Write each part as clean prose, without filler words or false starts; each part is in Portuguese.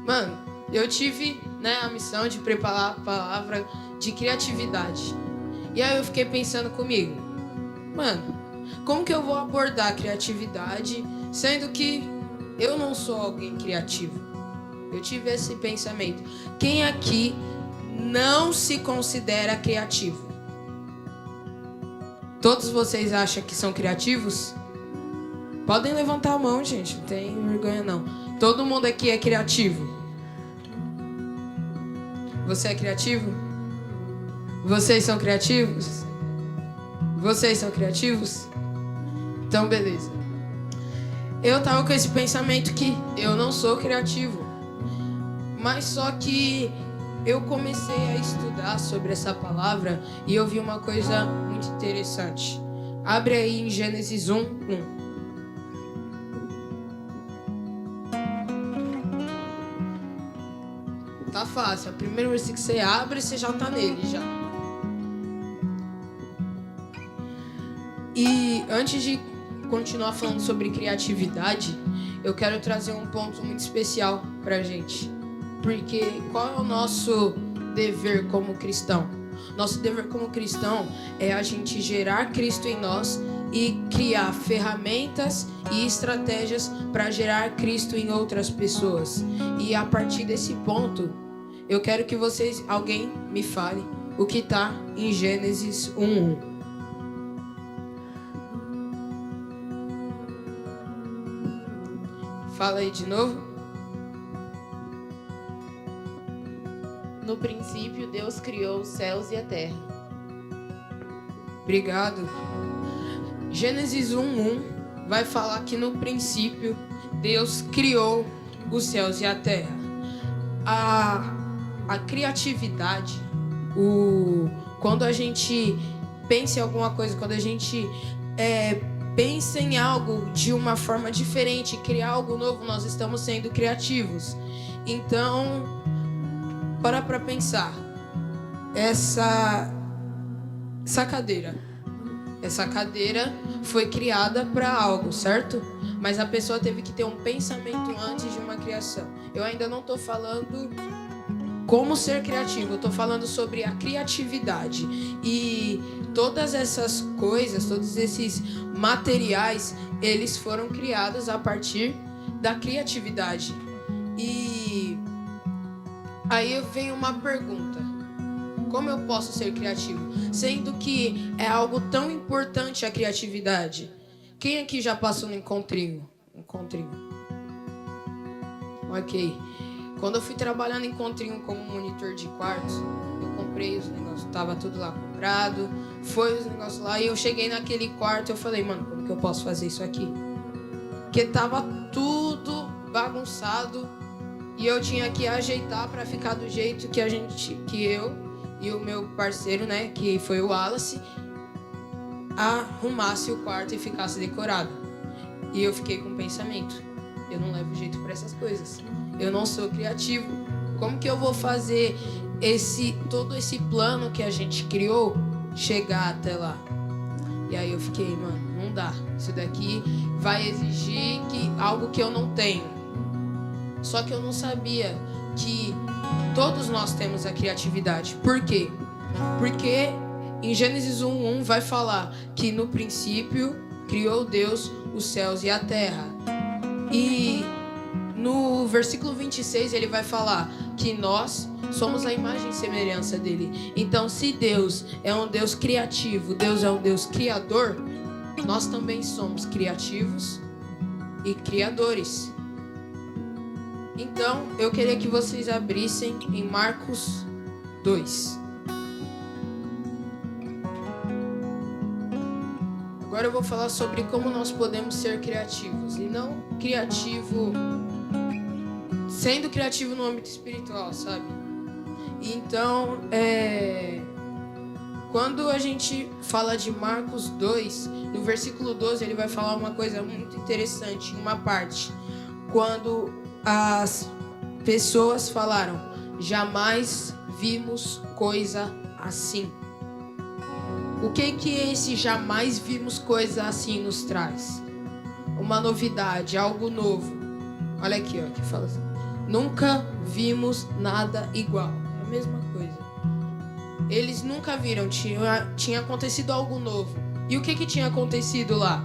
Mano, eu tive, né, a missão de preparar a palavra de criatividade. E aí eu fiquei pensando comigo, mano, como que eu vou abordar a criatividade sendo que eu não sou alguém criativo? Eu tive esse pensamento. Quem aqui não se considera criativo? Todos vocês acham que são criativos? Podem levantar a mão, gente. Não tem vergonha, não. Todo mundo aqui é criativo. Você é criativo? Vocês são criativos? Vocês são criativos? Então, beleza. Eu tava com esse pensamento que eu não sou criativo. Mas só que eu comecei a estudar sobre essa palavra e eu vi uma coisa muito interessante. Abre aí em Gênesis 1:1. Tá fácil. O primeiro versículo que você abre, você já tá nele, já. E antes de continuar falando sobre criatividade, eu quero trazer um ponto muito especial pra gente. Porque qual é o nosso dever como cristão? Nosso dever como cristão é a gente gerar Cristo em nós e criar ferramentas e estratégias para gerar Cristo em outras pessoas. E a partir desse ponto, eu quero que alguém me fale o que está em Gênesis 1:1. Fala aí de novo. No princípio, Deus criou os céus e a terra. Obrigado. Gênesis 1:1 vai falar que no princípio Deus criou os céus e a terra. A criatividade, quando a gente pensa em alguma coisa, quando a gente pensa em algo de uma forma diferente, criar algo novo, nós estamos sendo criativos. Então, para pensar. Essa cadeira foi criada para algo, certo? Mas a pessoa teve que ter um pensamento antes de uma criação. Eu ainda não estou falando como ser criativo, eu estou falando sobre a criatividade. E todas essas coisas, todos esses materiais, eles foram criados a partir da criatividade. E aí vem uma pergunta: como eu posso ser criativo? Sendo que é algo tão importante a criatividade. Quem aqui já passou no encontrinho? Ok. Quando eu fui trabalhar no encontrinho como monitor de quartos, eu comprei os negócios, tava tudo lá comprado, foi os negócios lá, e eu cheguei naquele quarto e eu falei, mano, como que eu posso fazer isso aqui? Porque tava tudo bagunçado e eu tinha que ajeitar pra ficar do jeito que eu e o meu parceiro, né, que foi o Wallace, arrumasse o quarto e ficasse decorado. E eu fiquei com um pensamento: eu não levo jeito pra essas coisas. Eu não sou criativo. Como que eu vou fazer todo esse plano que a gente criou chegar até lá? E aí eu fiquei, mano, não dá. Isso daqui vai exigir algo que eu não tenho. Só que eu não sabia que todos nós temos a criatividade. Por quê? Porque em Gênesis 1:1 vai falar que no princípio criou Deus os céus e a terra. E no versículo 26 ele vai falar que nós somos a imagem e semelhança dele. Então, se Deus é um Deus criativo, Deus é um Deus criador, nós também somos criativos e criadores. Então, eu queria que vocês abrissem em Marcos 2. Agora eu vou falar sobre como nós podemos ser criativos. E não sendo criativo no âmbito espiritual, sabe? Então, Quando a gente fala de Marcos 2, no versículo 12, ele vai falar uma coisa muito interessante em uma parte. Quando as pessoas falaram, jamais vimos coisa assim. O que esse jamais vimos coisa assim nos traz? Uma novidade, algo novo. Olha aqui, ó, que fala assim. Nunca vimos nada igual. É a mesma coisa. Eles nunca viram, tinha acontecido algo novo. E o que tinha acontecido lá?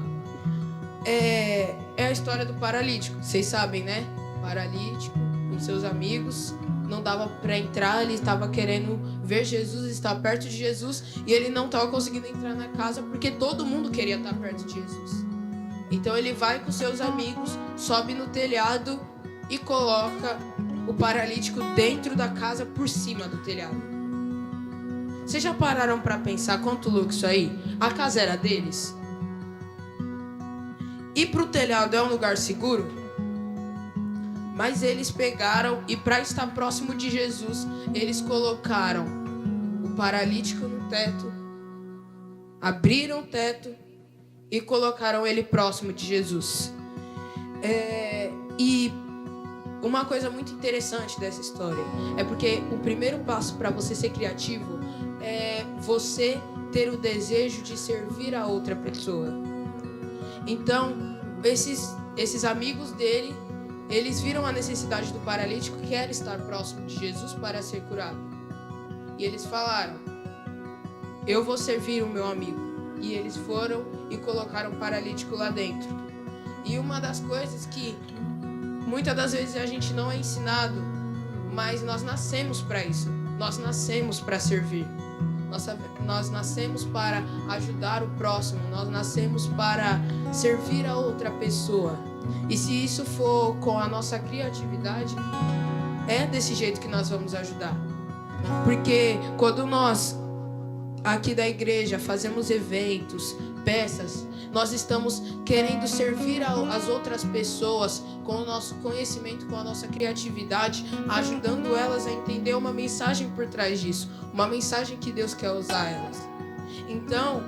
É a história do paralítico. Vocês sabem, né? Paralítico, com seus amigos. Não dava para entrar, ele estava querendo ver Jesus, estar perto de Jesus. E ele não estava conseguindo entrar na casa porque todo mundo queria estar perto de Jesus. Então ele vai com seus amigos, sobe no telhado e coloca o paralítico dentro da casa por cima do telhado. Vocês já pararam para pensar quanto luxo aí? A casa era deles? Ir pro telhado é um lugar seguro? Mas eles pegaram e para estar próximo de Jesus, eles colocaram o paralítico no teto, abriram o teto e colocaram ele próximo de Jesus. E uma coisa muito interessante dessa história é porque o primeiro passo para você ser criativo é você ter o desejo de servir a outra pessoa. Então, esses amigos dele, eles viram a necessidade do paralítico que era estar próximo de Jesus para ser curado. E eles falaram, eu vou servir o meu amigo. E eles foram e colocaram o paralítico lá dentro. E uma das coisas que muitas das vezes a gente não é ensinado, mas nós nascemos para isso. Nós nascemos para servir. Nós nascemos para ajudar o próximo. Nós nascemos para servir a outra pessoa. E se isso for com a nossa criatividade, é desse jeito que nós vamos ajudar. Porque quando nós aqui da igreja fazemos eventos, peças, nós estamos querendo servir as outras pessoas com o nosso conhecimento, com a nossa criatividade, ajudando elas a entender uma mensagem por trás disso, uma mensagem que Deus quer usar elas. Então,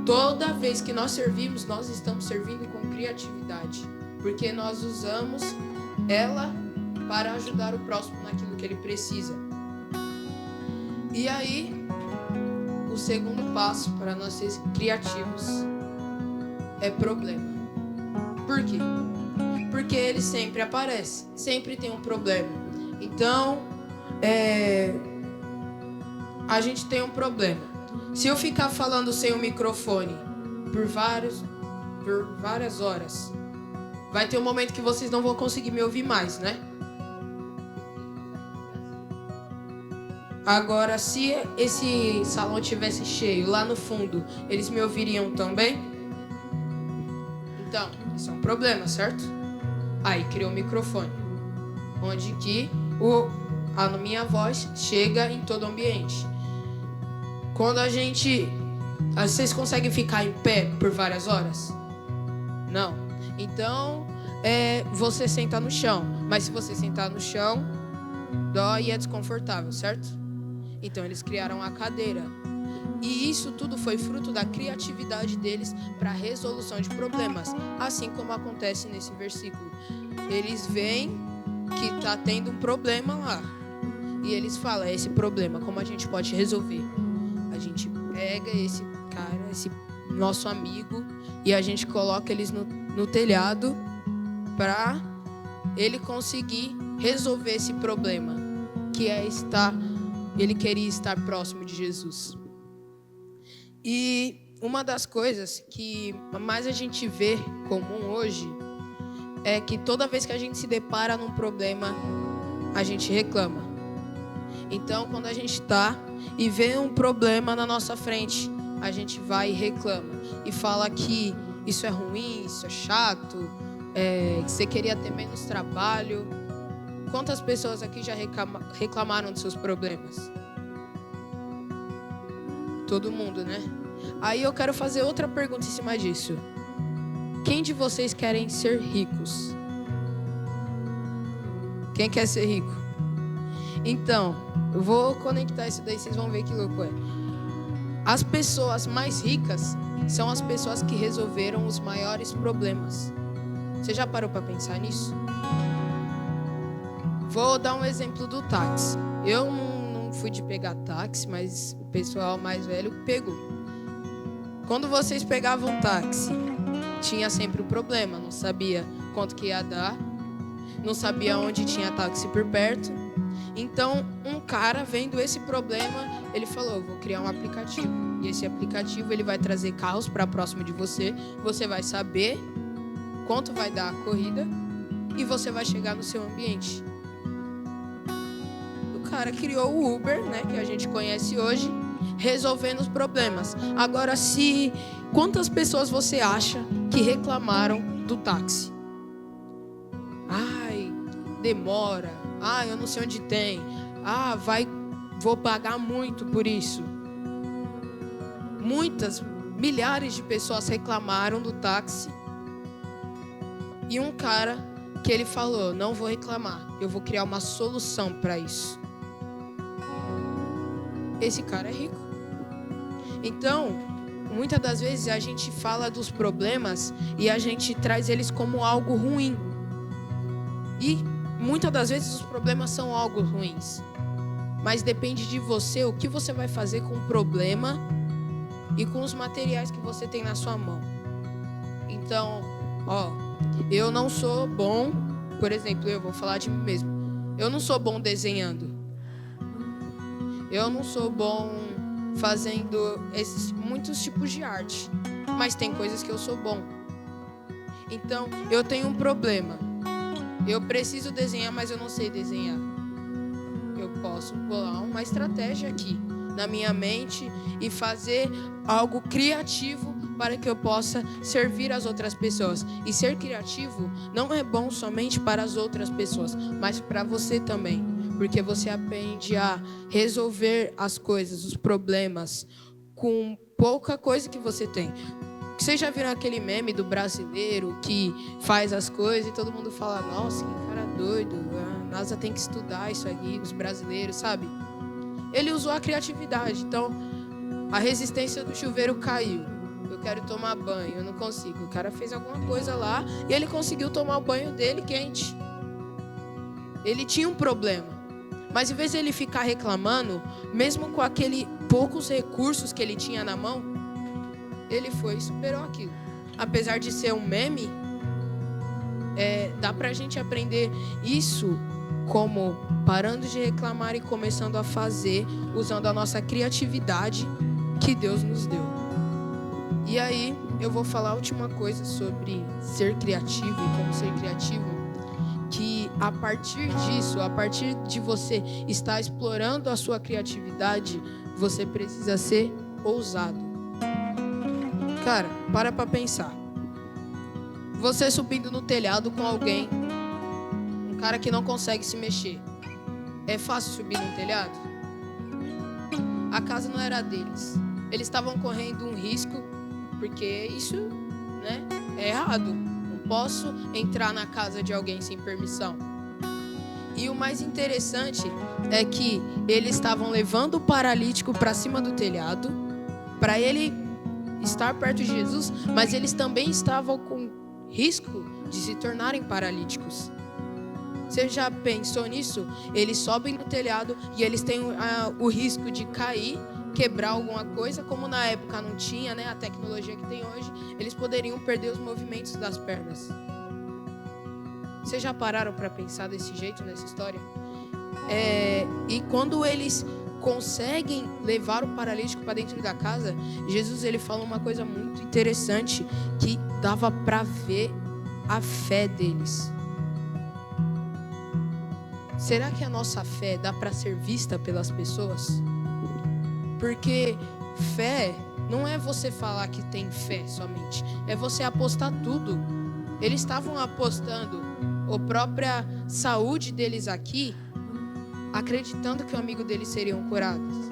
toda vez que nós servimos, nós estamos servindo com criatividade, porque nós usamos ela para ajudar o próximo naquilo que ele precisa. E aí, o segundo passo para nós sermos criativos é problema. Por quê? Porque ele sempre aparece, sempre tem um problema. Então, a gente tem um problema. Se eu ficar falando sem o microfone por várias horas, vai ter um momento que vocês não vão conseguir me ouvir mais, né? Agora, se esse salão tivesse cheio lá no fundo, eles me ouviriam também? Então, isso é um problema, certo? Aí criou um microfone, onde que a minha voz chega em todo o ambiente. Quando vocês conseguem ficar em pé por várias horas? Não. Então, você senta no chão. Mas se você sentar no chão, dói e é desconfortável, certo? Então eles criaram a cadeira. E isso tudo foi fruto da criatividade deles para a resolução de problemas. Assim como acontece nesse versículo. Eles veem que está tendo um problema lá. E eles falam, esse problema, como a gente pode resolver? A gente pega esse cara, esse nosso amigo, e a gente coloca eles no telhado para ele conseguir resolver esse problema, que é ele queria estar próximo de Jesus. E uma das coisas que mais a gente vê comum hoje é que toda vez que a gente se depara num problema, a gente reclama. Então, quando a gente está e vê um problema na nossa frente, a gente vai e reclama. E fala que isso é ruim, isso é chato, que você queria ter menos trabalho. Quantas pessoas aqui já reclamaram dos seus problemas? Todo mundo, né? Aí eu quero fazer outra pergunta em cima disso. Quem de vocês querem ser ricos? Quem quer ser rico? Então, eu vou conectar isso daí, vocês vão ver que louco é. As pessoas mais ricas são as pessoas que resolveram os maiores problemas. Você já parou para pensar nisso? Vou dar um exemplo do táxi. Eu não fui de pegar táxi, mas o pessoal mais velho pegou. Quando vocês pegavam táxi, tinha sempre um problema. Não sabia quanto que ia dar, não sabia onde tinha táxi por perto. Então, um cara vendo esse problema, ele falou: vou criar um aplicativo. E esse aplicativo ele vai trazer carros para próximo de você. Você vai saber quanto vai dar a corrida e você vai chegar no seu ambiente. O cara criou o Uber, né, que a gente conhece hoje, resolvendo os problemas. Agora, quantas pessoas você acha que reclamaram do táxi? Ai, demora. Ah, eu não sei onde tem. Ah, vou pagar muito por isso. Milhares de pessoas reclamaram do táxi. E um cara que ele falou: não vou reclamar, eu vou criar uma solução para isso. Esse cara é rico. Então, muitas das vezes a gente fala dos problemas e a gente traz eles como algo ruim. E muitas das vezes os problemas são algo ruins. Mas depende de você o que você vai fazer com o problema e com os materiais que você tem na sua mão. Então, eu não sou bom, por exemplo, eu vou falar de mim mesmo. Eu não sou bom desenhando. Eu não sou bom fazendo muitos tipos de arte. Mas tem coisas que eu sou bom. Então, eu tenho um problema. Eu preciso desenhar, mas eu não sei desenhar. Eu posso bolar uma estratégia aqui na minha mente e fazer algo criativo para que eu possa servir as outras pessoas. E ser criativo não é bom somente para as outras pessoas, mas para você também. Porque você aprende a resolver as coisas, os problemas, com pouca coisa que você tem. Vocês já viram aquele meme do brasileiro que faz as coisas e todo mundo fala: nossa, que cara doido, a NASA tem que estudar isso aqui, os brasileiros, sabe? Ele usou a criatividade. Então, a resistência do chuveiro caiu. Eu quero tomar banho, eu não consigo. O cara fez alguma coisa lá e ele conseguiu tomar o banho dele quente. Ele tinha um problema. Mas em vez de ele ficar reclamando, mesmo com aqueles poucos recursos que ele tinha na mão, ele foi e superou aquilo. Apesar de ser um meme, dá pra gente aprender isso como parando de reclamar e começando a fazer, usando a nossa criatividade que Deus nos deu. E aí, eu vou falar a última coisa sobre ser criativo e como ser criativo, que a partir disso, a partir de você estar explorando a sua criatividade, você precisa ser ousado. Cara, para pensar. Você subindo no telhado com alguém, um cara que não consegue se mexer. É fácil subir no telhado? A casa não era deles. Eles estavam correndo um risco, porque isso, né, é errado. Não posso entrar na casa de alguém sem permissão. E o mais interessante é que eles estavam levando o paralítico para cima do telhado, para ele estar perto de Jesus, mas eles também estavam com risco de se tornarem paralíticos. Você já pensou nisso? Eles sobem no telhado e eles têm o risco de cair, quebrar alguma coisa, como na época não tinha, né, a tecnologia que tem hoje, eles poderiam perder os movimentos das pernas. Vocês já pararam para pensar desse jeito nessa história? E quando eles conseguem levar o paralítico para dentro da casa, Jesus ele fala uma coisa muito interessante que dava para ver a fé deles. Será que a nossa fé dá para ser vista pelas pessoas? Porque fé não é você falar que tem fé somente, é você apostar tudo. Eles estavam apostando a própria saúde deles aqui, acreditando que o amigo deles seriam curados.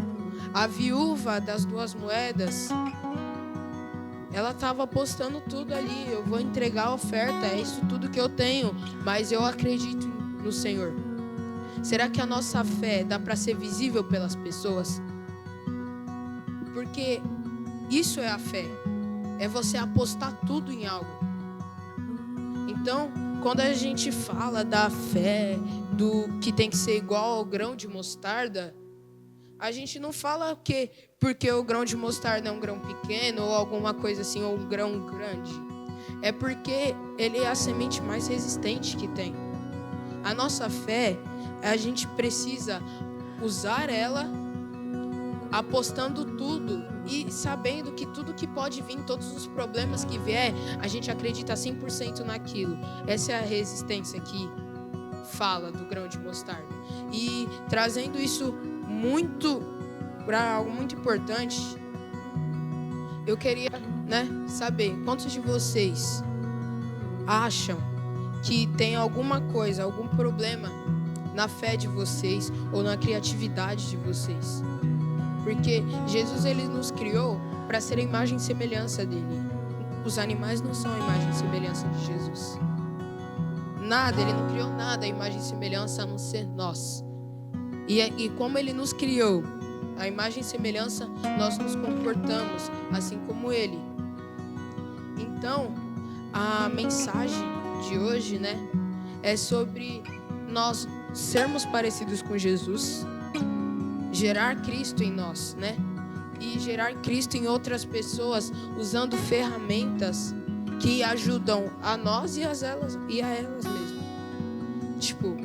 A viúva das 2 moedas, ela estava apostando tudo ali. Eu vou entregar a oferta, é isso tudo que eu tenho, mas eu acredito no Senhor. Será que a nossa fé dá para ser visível pelas pessoas? Porque isso é a fé. É você apostar tudo em algo. Então, quando a gente fala da fé, do que tem que ser igual ao grão de mostarda, a gente não fala que porque o grão de mostarda é um grão pequeno ou alguma coisa assim, ou um grão grande. É porque ele é a semente mais resistente que tem. A nossa fé, a gente precisa usar ela apostando tudo e sabendo que tudo que pode vir, todos os problemas que vier, a gente acredita 100% naquilo. Essa é a resistência que fala do grão de mostarda. E trazendo isso muito para algo muito importante, eu queria, saber quantos de vocês acham que tem alguma coisa, algum problema na fé de vocês ou na criatividade de vocês. Porque Jesus, ele nos criou para ser a imagem e semelhança dele. Os animais não são a imagem e semelhança de Jesus. Nada, ele não criou nada a imagem e semelhança a não ser nós. E como ele nos criou a imagem e semelhança, nós nos comportamos assim como ele. Então, a mensagem de hoje, é sobre nós sermos parecidos com Jesus, gerar Cristo em nós, e gerar Cristo em outras pessoas usando ferramentas que ajudam a nós e a elas mesmas. Tipo,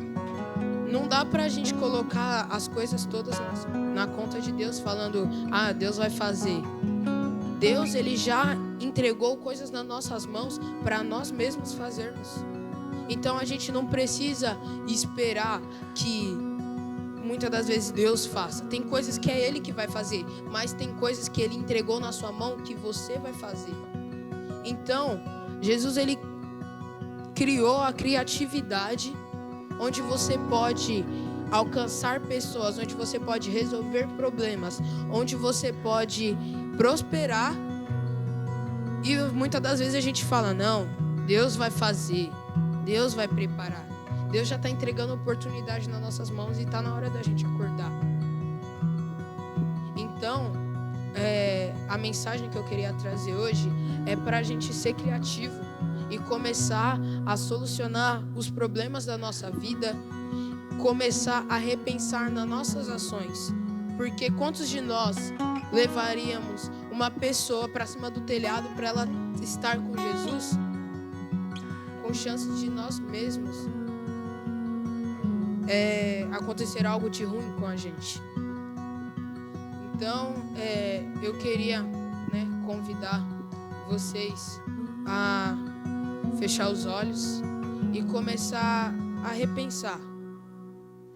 não dá pra gente colocar as coisas todas na conta de Deus falando, Deus vai fazer. Deus, ele já entregou coisas nas nossas mãos para nós mesmos fazermos. Então a gente não precisa esperar que muitas das vezes Deus faça. Tem coisas que é Ele que vai fazer, mas tem coisas que Ele entregou na sua mão que você vai fazer. Então, Jesus, ele criou a criatividade, onde você pode alcançar pessoas, onde você pode resolver problemas, onde você pode prosperar. E muitas das vezes a gente fala, não, Deus vai fazer, Deus vai preparar. Deus já está entregando oportunidade nas nossas mãos e está na hora da gente acordar. Então, a mensagem que eu queria trazer hoje é para a gente ser criativo e começar a solucionar os problemas da nossa vida, começar a repensar nas nossas ações. Porque quantos de nós levaríamos uma pessoa para cima do telhado para ela estar com Jesus, com chance de nós mesmos acontecer algo de ruim com a gente? Então, eu queria convidar vocês a fechar os olhos e começar a repensar.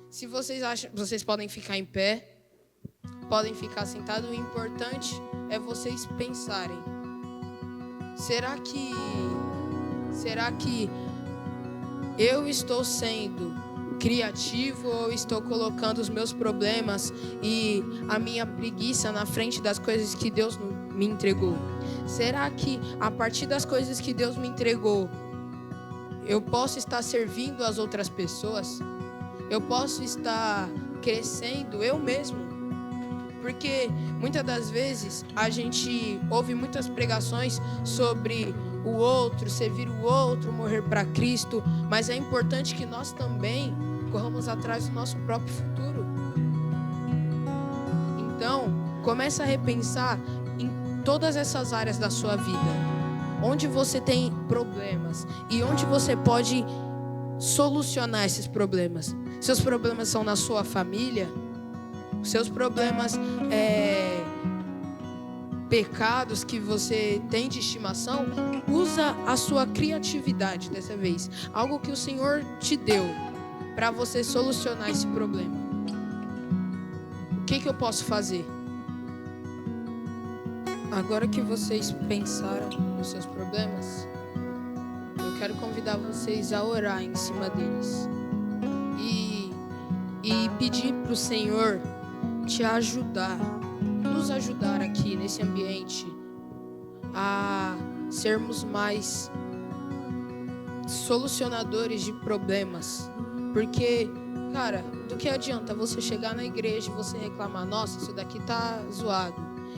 Se vocês acham, vocês podem ficar em pé, podem ficar sentados. O importante é vocês pensarem: será que eu estou sendo criativo ou estou colocando os meus problemas e a minha preguiça na frente das coisas que Deus me entregou? Será que a partir das coisas que Deus me entregou, eu posso estar servindo as outras pessoas? Eu posso estar crescendo eu mesmo? Porque muitas das vezes a gente ouve muitas pregações sobre o outro, servir o outro, morrer para Cristo, mas é importante que nós também corramos atrás do nosso próprio futuro. Então, comece a repensar em todas essas áreas da sua vida, onde você tem problemas e onde você pode solucionar esses problemas. Seus problemas são na sua família, seus problemas pecados que você tem de estimação. Usa a sua criatividade dessa vez, algo que o Senhor te deu para você solucionar esse problema. O que eu posso fazer? Agora que vocês pensaram nos seus problemas, eu quero convidar vocês a orar em cima deles e pedir para o Senhor te ajudar, nos ajudar aqui nesse ambiente a sermos mais solucionadores de problemas. Porque, cara, do que adianta você chegar na igreja e você reclamar: nossa, isso daqui tá zoado,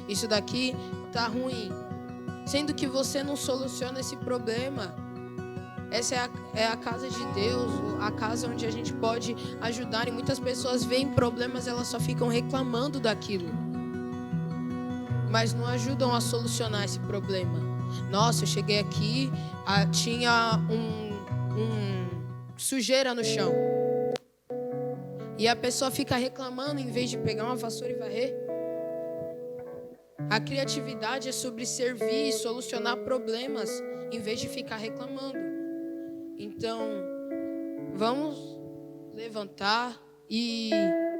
isso daqui tá ruim. Sendo que você não soluciona esse problema. Essa é a casa de Deus, a casa onde a gente pode ajudar. E muitas pessoas veem problemas, elas só ficam reclamando daquilo, mas não ajudam a solucionar esse problema. Nossa, eu cheguei aqui, tinha sujeira no chão. E a pessoa fica reclamando em vez de pegar uma vassoura e varrer. A criatividade é sobre servir e solucionar problemas em vez de ficar reclamando. Então, vamos levantar e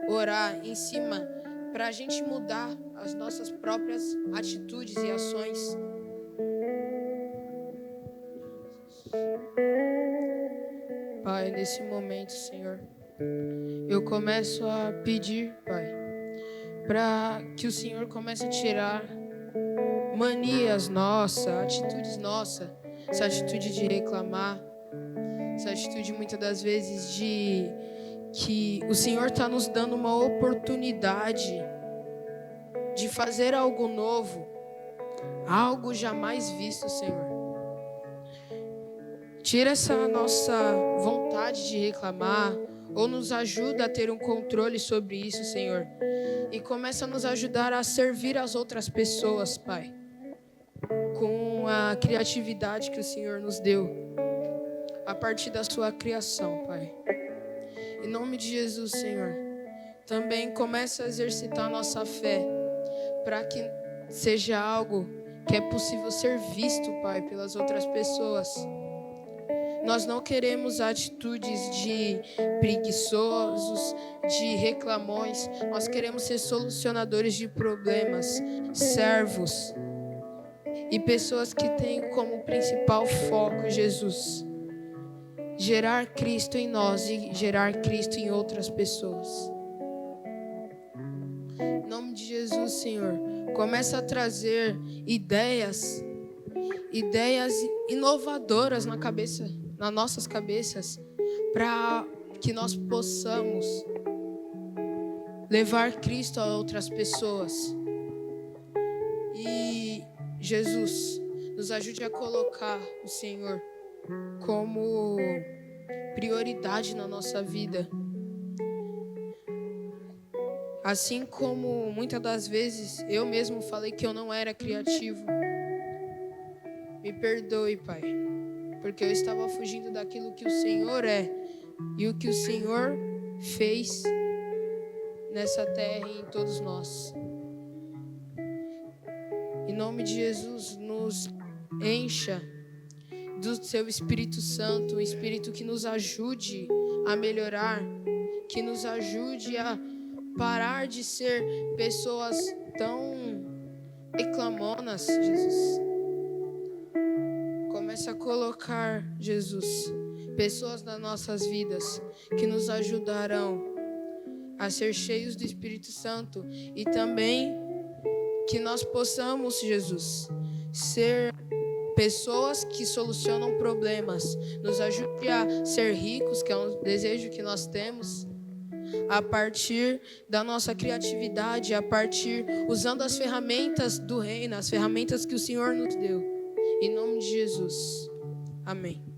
orar em cima para a gente mudar as nossas próprias atitudes e ações. Pai, nesse momento, Senhor, eu começo a pedir, Pai, para que o Senhor comece a tirar manias nossas, atitudes nossas, essa atitude de reclamar, essa atitude muitas das vezes de que o Senhor está nos dando uma oportunidade de fazer algo novo, algo jamais visto, Senhor. Tira essa nossa vontade de reclamar, ou nos ajuda a ter um controle sobre isso, Senhor. E começa a nos ajudar a servir as outras pessoas, Pai, com a criatividade que o Senhor nos deu, a partir da sua criação, Pai. Em nome de Jesus, Senhor, também começa a exercitar a nossa fé, para que seja algo que é possível ser visto, Pai, pelas outras pessoas. Nós não queremos atitudes de preguiçosos, de reclamões. Nós queremos ser solucionadores de problemas, servos e pessoas que têm como principal foco Jesus, gerar Cristo em nós e gerar Cristo em outras pessoas. Em nome de Jesus, Senhor, começa a trazer ideias inovadoras nas nossas cabeças, para que nós possamos levar Cristo a outras pessoas. E Jesus, nos ajude a colocar o Senhor como prioridade na nossa vida. Assim como muitas das vezes eu mesmo falei que eu não era criativo. Me perdoe, Pai, porque eu estava fugindo daquilo que o Senhor é e o que o Senhor fez nessa terra e em todos nós. Em nome de Jesus, nos encha do seu Espírito Santo, um Espírito que nos ajude a melhorar, que nos ajude a parar de ser pessoas tão reclamonas, Jesus. Começa a colocar, Jesus, pessoas nas nossas vidas que nos ajudarão a ser cheios do Espírito Santo e também que nós possamos, Jesus, ser pessoas que solucionam problemas. Nos ajude a ser ricos, que é um desejo que nós temos, a partir da nossa criatividade, a partir usando as ferramentas do reino, as ferramentas que o Senhor nos deu. Em nome de Jesus. Amém.